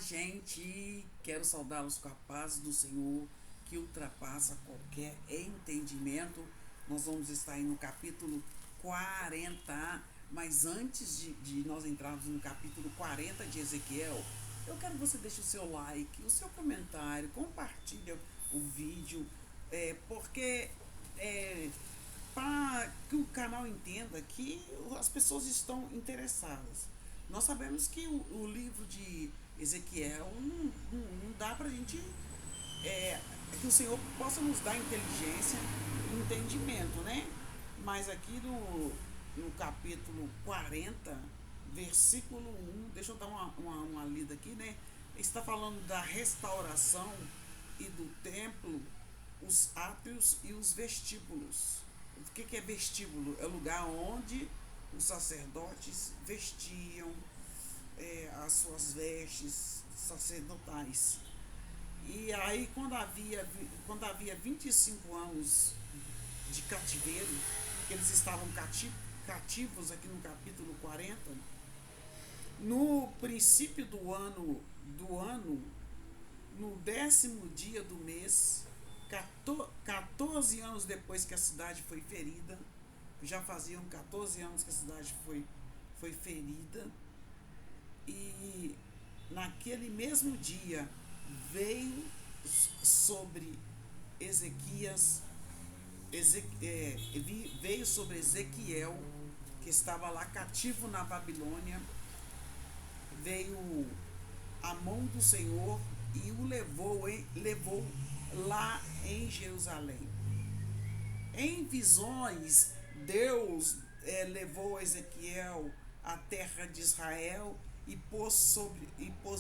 gente! Quero saudá-los com a paz do Senhor, que ultrapassa qualquer entendimento. Nós vamos estar aí no capítulo 40, mas antes de nós entrarmos no capítulo 40 de Ezequiel, eu quero que você deixe o seu like, o seu comentário, compartilhe o vídeo, porque para que o canal entenda que as pessoas estão interessadas. Nós sabemos que o livro de Ezequiel não dá para a gente. Que o Senhor possa nos dar inteligência e entendimento, né? Mas aqui no capítulo 40, versículo 1, deixa eu dar uma lida aqui, né? Está falando da restauração e do templo, os átrios e os vestíbulos. O que é vestíbulo? É o lugar onde os sacerdotes vestiam as suas vestes sacerdotais. E aí, quando havia 25 anos de cativeiro, que eles estavam cativos aqui no capítulo 40, no princípio do ano, no 10º dia do mês, 14 anos depois que a cidade foi ferida, já faziam 14 anos que a cidade foi ferida, e naquele mesmo dia veio sobre Ezequias, veio sobre Ezequiel, que estava lá cativo na Babilônia, veio a mão do Senhor e o levou lá em Jerusalém. Em visões, Deus levou Ezequiel à terra de Israel e pôs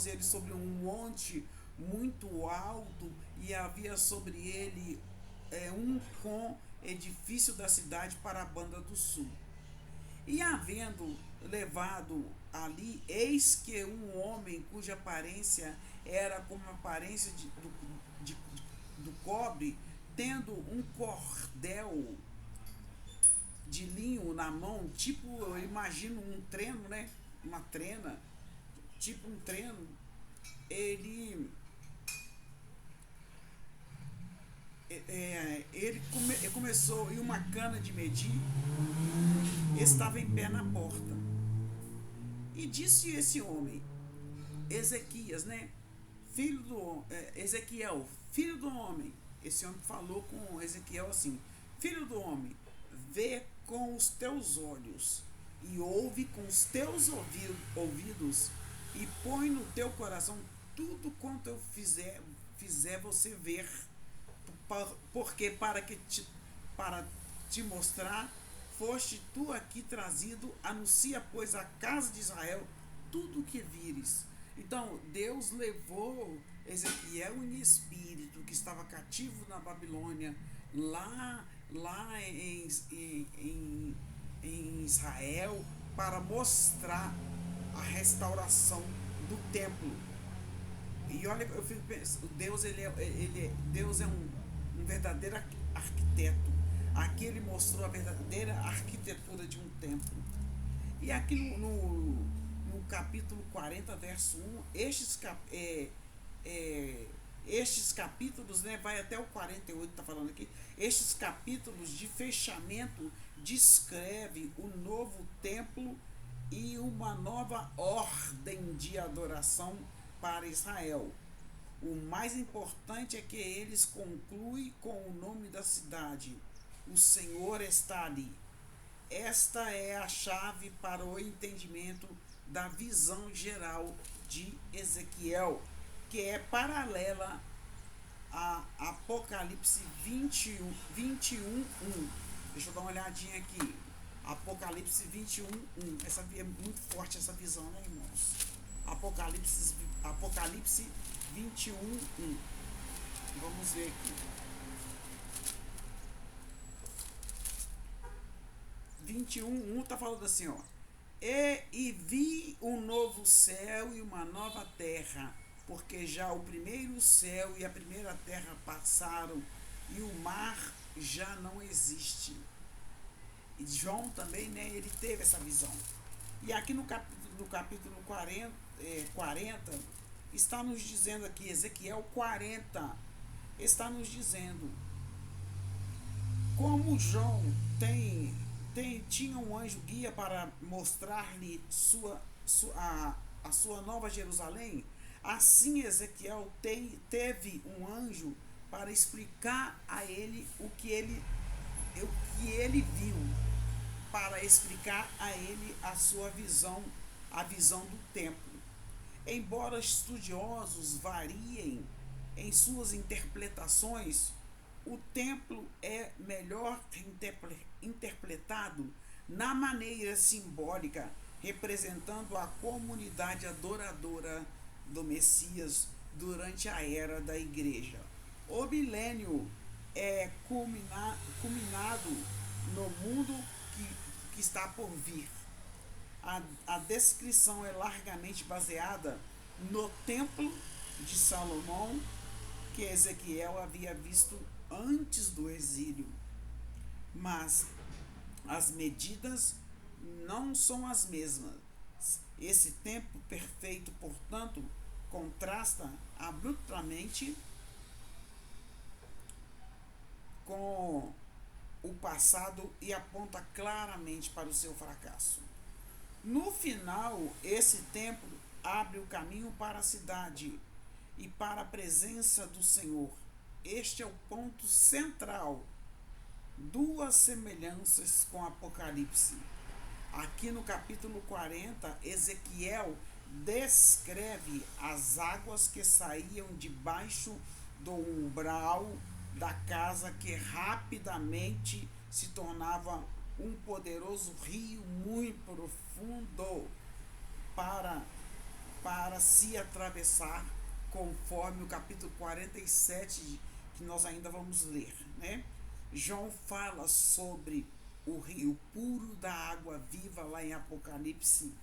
ele sobre um monte muito alto, e havia sobre ele com edifício da cidade para a banda do sul. E havendo levado ali, eis que um homem cuja aparência era como a aparência do cobre, tendo um cordel de linho na mão, tipo, eu imagino um treno, né? Uma trena, tipo um treno. Ele começou, e uma cana de medir estava em pé na porta. E disse esse homem, Ezequias, né? Ezequiel, filho do homem. Esse homem falou com Ezequiel assim: filho do homem, vê com os teus olhos e ouve com os teus ouvidos, e põe no teu coração tudo quanto eu fizer você ver, porque para te mostrar, foste tu aqui trazido, anuncia, pois, a casa de Israel tudo o que vires. Então, Deus levou Ezequiel em espírito, que estava cativo na Babilônia, lá em Israel, para mostrar a restauração do templo. E olha, eu fico pensando, Deus é um verdadeiro arquiteto. Aqui ele mostrou a verdadeira arquitetura de um templo. E aqui no capítulo 40, verso 1, estes capítulos, né, vai até o 48, está falando aqui, estes capítulos de fechamento descreve o novo templo e uma nova ordem de adoração para Israel. O mais importante é que eles concluem com o nome da cidade: o Senhor está ali. Esta é a chave para o entendimento da visão geral de Ezequiel, que é paralela a Apocalipse 21, 1. Deixa eu dar uma olhadinha aqui. Apocalipse 21, 1. Essa é muito forte, essa visão, né, irmãos? Apocalipse 21, 1. Vamos ver aqui. 21, 1 tá falando assim, ó. E vi um novo céu e uma nova terra, porque já o primeiro céu e a primeira terra passaram, e o mar já não existe. E João também, né, ele teve essa visão. E aqui no capítulo 40, está nos dizendo aqui, Ezequiel 40, está nos dizendo como João tinha um anjo guia para mostrar-lhe a sua nova Jerusalém, assim Ezequiel teve um anjo para explicar a ele o que ele viu, para explicar a ele a visão do templo. Embora estudiosos variem em suas interpretações, o templo é melhor interpretado na maneira simbólica, representando a comunidade adoradora do Messias durante a era da igreja. O milênio é culminado no mundo que está por vir. A descrição é largamente baseada no templo de Salomão que Ezequiel havia visto antes do exílio, mas as medidas não são as mesmas. Esse tempo perfeito, portanto, contrasta abruptamente com o passado e aponta claramente para o seu fracasso. No final, esse templo abre o caminho para a cidade e para a presença do Senhor. Este é o ponto central. Duas semelhanças com Apocalipse. Aqui no capítulo 40, Ezequiel descreve as águas que saíam debaixo do umbral da casa, que rapidamente se tornava um poderoso rio muito profundo para se atravessar, conforme o capítulo 47 que nós ainda vamos ler, né? João fala sobre o rio puro da água viva lá em Apocalipse,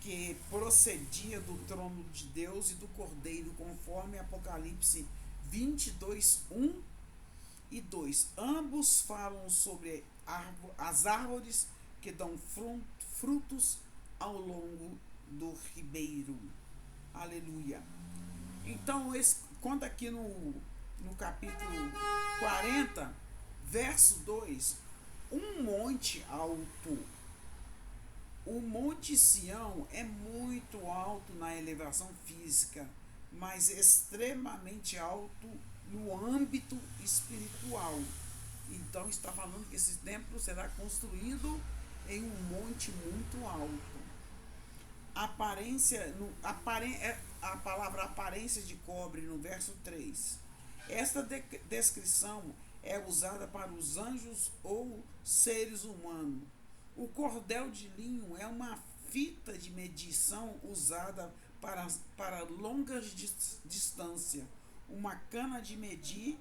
que procedia do trono de Deus e do Cordeiro, conforme Apocalipse 22, 1 e 2. Ambos falam sobre as árvores que dão frutos ao longo do ribeiro. Aleluia. Então, conta aqui no capítulo 40, verso 2, um monte alto. O Monte Sião é muito alto na elevação física, mas extremamente alto no âmbito espiritual. Então está falando que esse templo será construído em um monte muito alto. A palavra aparência de cobre no verso 3. Esta descrição é usada para os anjos ou seres humanos. O cordel de linho é uma fita de medição usada para longas distâncias. Uma cana de medir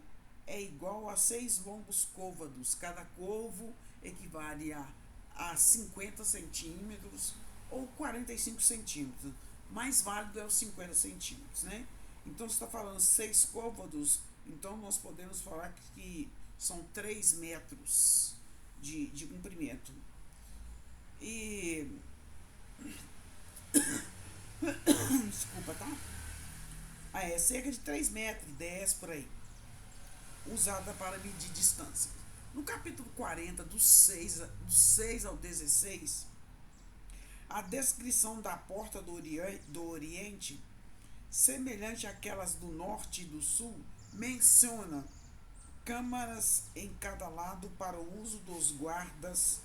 é igual a 6 longos côvados. Cada côvado equivale a 50 centímetros ou 45 centímetros. Mais válido é os 50 centímetros, né? Então, você está falando 6 côvados, então nós podemos falar que são 3 metros de comprimento. E desculpa, tá? É cerca de 3 metros, 10 por aí, usada para medir distância. No capítulo 40, do 6 ao 16, a descrição da porta do Oriente, semelhante àquelas do Norte e do Sul, menciona câmaras em cada lado para o uso dos guardas.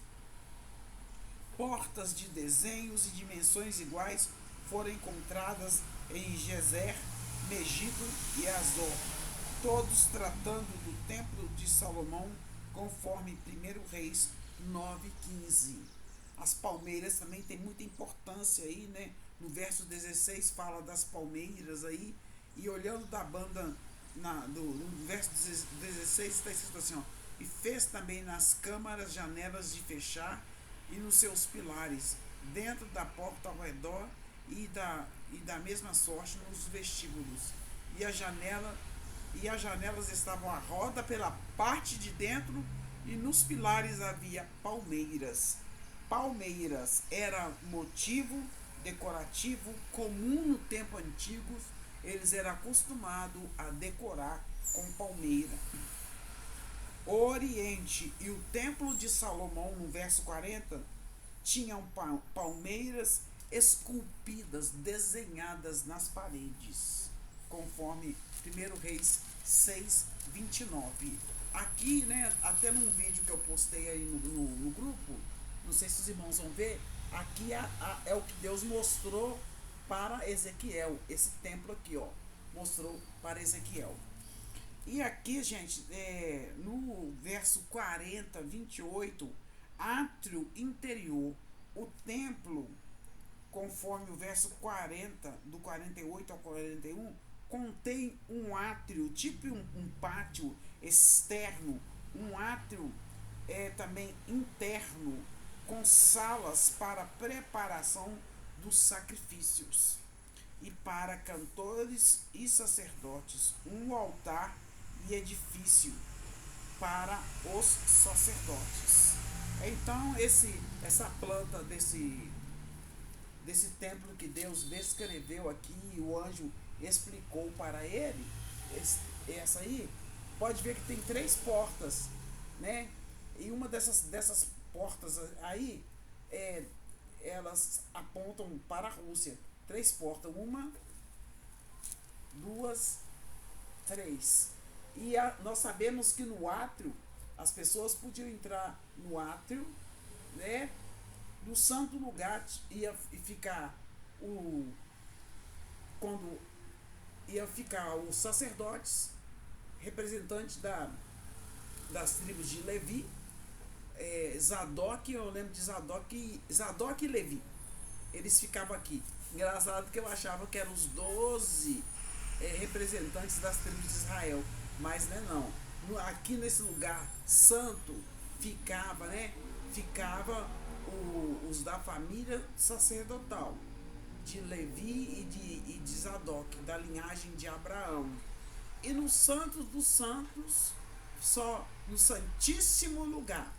Portas de desenhos e dimensões iguais foram encontradas em Gezer, Megido e Azor, todos tratando do templo de Salomão, conforme 1 Reis 9:15. As palmeiras também tem muita importância aí, né? No verso 16 fala das palmeiras aí, e olhando da banda no verso 16 está escrito assim, ó, e fez também nas câmaras janelas de fechar e nos seus pilares, dentro da porta ao redor e da mesma sorte nos vestíbulos. E as janelas estavam à roda pela parte de dentro, e nos pilares havia palmeiras. Palmeiras era motivo decorativo comum no tempo antigo, eles eram acostumados a decorar com palmeira. O Oriente e o Templo de Salomão, no verso 40, tinham palmeiras esculpidas, desenhadas nas paredes, conforme 1 Reis 6:29. Aqui, né, até num vídeo que eu postei aí no grupo, não sei se os irmãos vão ver, aqui é o que Deus mostrou para Ezequiel, esse templo aqui, ó, mostrou para Ezequiel. E aqui, gente, no verso 40, 28, átrio interior, o templo, conforme o verso 40, do 48 ao 41, contém um átrio, tipo um pátio externo, um átrio também interno, com salas para preparação dos sacrifícios, e para cantores e sacerdotes, um altar e edifício para os sacerdotes. Então, essa planta desse templo que Deus descreveu aqui, o anjo explicou para ele, essa aí, pode ver que tem 3 portas, né? E uma dessas portas aí, elas apontam para a Rússia. 3 portas, 1, 2, 3. E nós sabemos que no átrio, as pessoas podiam entrar no átrio, né? No santo lugar ia ficar quando ia ficar os sacerdotes, representantes das tribos de Levi, Zadok, eu lembro de Zadok e Levi. Eles ficavam aqui. Engraçado que eu achava que eram os 12 representantes das tribos de Israel, mas não. Aqui nesse lugar santo ficava, né? Ficava os da família sacerdotal de Levi e de Zadok, da linhagem de Abraão. E no Santo dos Santos, só no Santíssimo Lugar,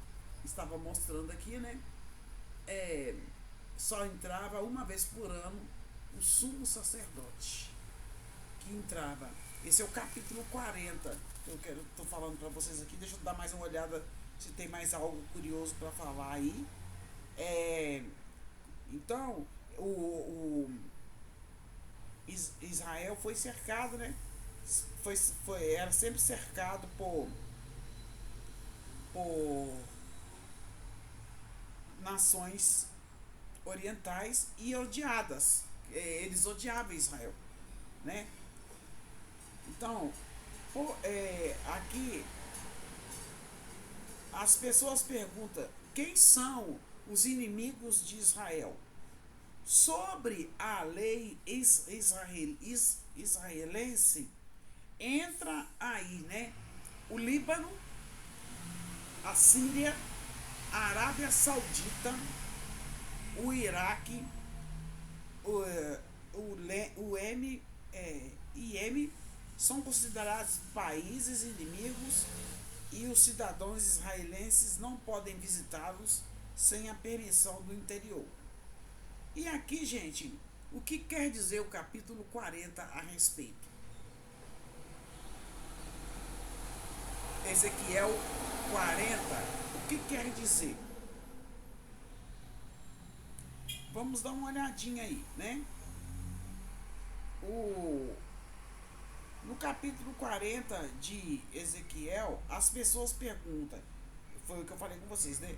estava mostrando aqui, né? Só entrava uma vez por ano o sumo sacerdote que entrava. Esse é o capítulo 40 que eu estou falando para vocês aqui. Deixa eu dar mais uma olhada se tem mais algo curioso para falar aí. Então, Israel foi cercado, né? Era sempre cercado por nações orientais e odiadas. Eles odiavam Israel, né? Então, aqui as pessoas perguntam quem são os inimigos de Israel. Sobre a lei israelense, entra aí, né? O Líbano, a Síria, a Arábia Saudita, o Iraque, o Iêmen, são considerados países inimigos e os cidadãos israelenses não podem visitá-los sem a permissão do interior. E aqui, gente, o que quer dizer o capítulo 40 a respeito? Ezequiel 40, o que quer dizer? Vamos dar uma olhadinha aí, né? No capítulo 40 de Ezequiel, as pessoas perguntam, foi o que eu falei com vocês, né?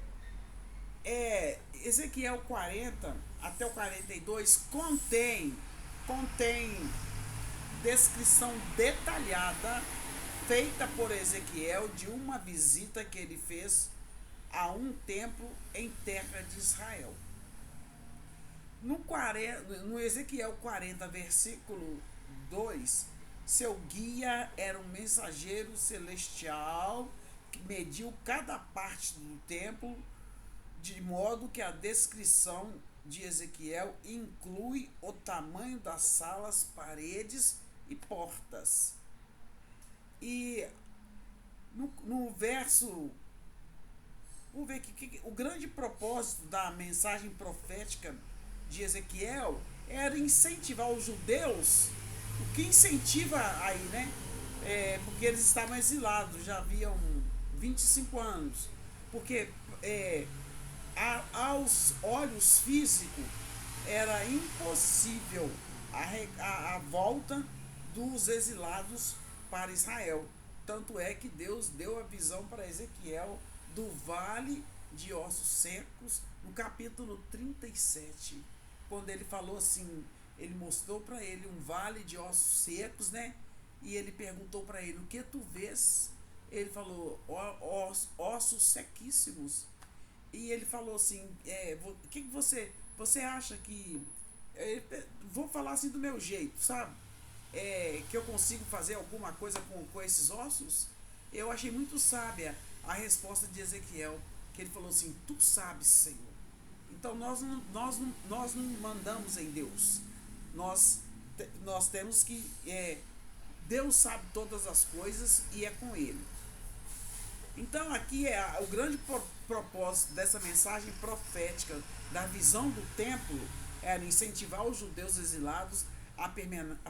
Ezequiel 40 até o 42 contém descrição detalhada feita por Ezequiel de uma visita que ele fez a um templo em terra de Israel. No Ezequiel 40, versículo 2, seu guia era um mensageiro celestial que mediu cada parte do templo, de modo que a descrição de Ezequiel inclui o tamanho das salas, paredes e portas. E no verso, vamos ver que o grande propósito da mensagem profética de Ezequiel era incentivar os judeus, o que incentiva aí, né? Porque eles estavam exilados, já haviam 25 anos. Porque aos olhos físicos era impossível a volta dos exilados para Israel. Tanto é que Deus deu a visão para Ezequiel do vale de ossos secos, no capítulo 37, quando ele falou assim, ele mostrou para ele um vale de ossos secos, né? E ele perguntou para ele, o que tu vês? Ele falou, ossos sequíssimos. E ele falou assim, o que você acha que... vou falar assim do meu jeito, sabe? Que eu consigo fazer alguma coisa com esses ossos? Eu achei muito sábia a resposta de Ezequiel, que ele falou assim, tu sabes, Senhor. Então nós não mandamos em Deus. Nós temos que... Deus sabe todas as coisas e é com Ele. Então aqui o grande propósito dessa mensagem profética da visão do templo era incentivar os judeus exilados a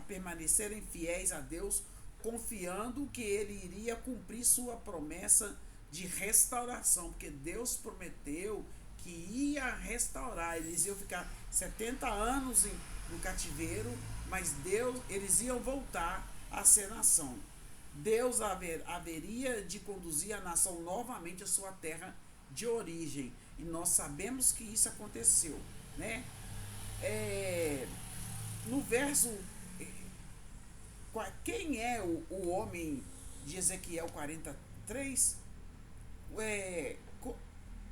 permanecerem fiéis a Deus, confiando que Ele iria cumprir sua promessa de restauração, porque Deus prometeu que ia restaurar. Eles iam ficar 70 anos no cativeiro, mas eles iam voltar a ser nação. Deus haveria de conduzir a nação novamente à sua terra de origem. E nós sabemos que isso aconteceu, né? No verso... Quem é o homem de Ezequiel 43?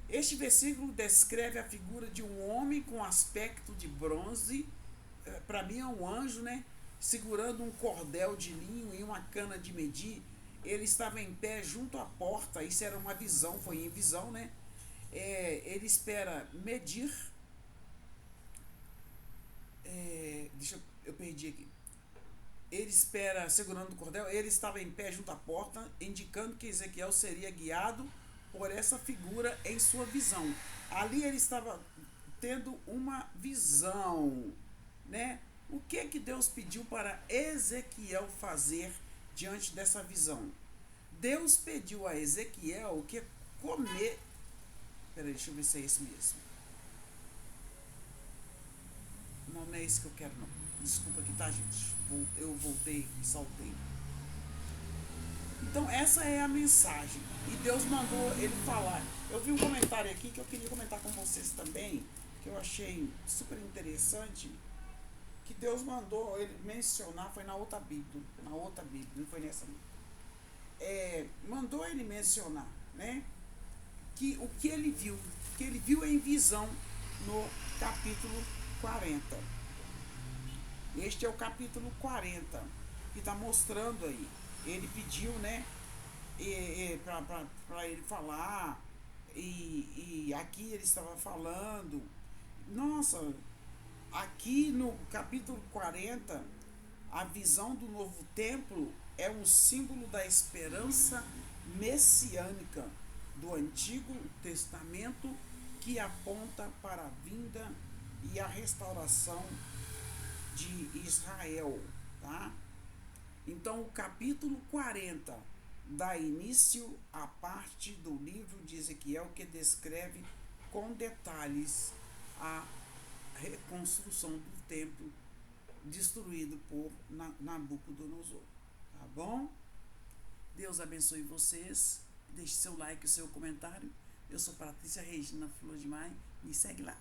Este versículo descreve a figura de um homem com aspecto de bronze, para mim é um anjo, né? Segurando um cordel de linho e uma cana de medir. Ele estava em pé junto à porta, isso era uma visão, foi em visão, né? Ele espera medir. Eu perdi aqui. Ele espera, segurando o cordel, ele estava em pé junto à porta, indicando que Ezequiel seria guiado por essa figura em sua visão. Ali ele estava tendo uma visão, né? O que Deus pediu para Ezequiel fazer diante dessa visão? Deus pediu a Ezequiel que comer... Peraí, deixa eu ver se é esse mesmo. Não é esse que eu quero, não. Desculpa aqui, tá, gente? Eu voltei e saltei. Então, essa é a mensagem. E Deus mandou ele falar. Eu vi um comentário aqui que eu queria comentar com vocês também, que eu achei super interessante, que Deus mandou ele mencionar, foi na outra Bíblia, não foi nessa. Mandou ele mencionar, né? Que o que ele viu em visão no capítulo 40. Este é o capítulo 40, que está mostrando aí. Ele pediu, né, para ele falar, e aqui ele estava falando. Nossa, aqui no capítulo 40, a visão do novo templo é um símbolo da esperança messiânica do Antigo Testamento, que aponta para a vinda e a restauração de Israel, tá? Então, o capítulo 40 dá início à parte do livro de Ezequiel que descreve com detalhes a reconstrução do templo destruído por Nabucodonosor, tá bom? Deus abençoe vocês, deixe seu like e seu comentário. Eu sou Patrícia Regina Flor de Maio, me segue lá.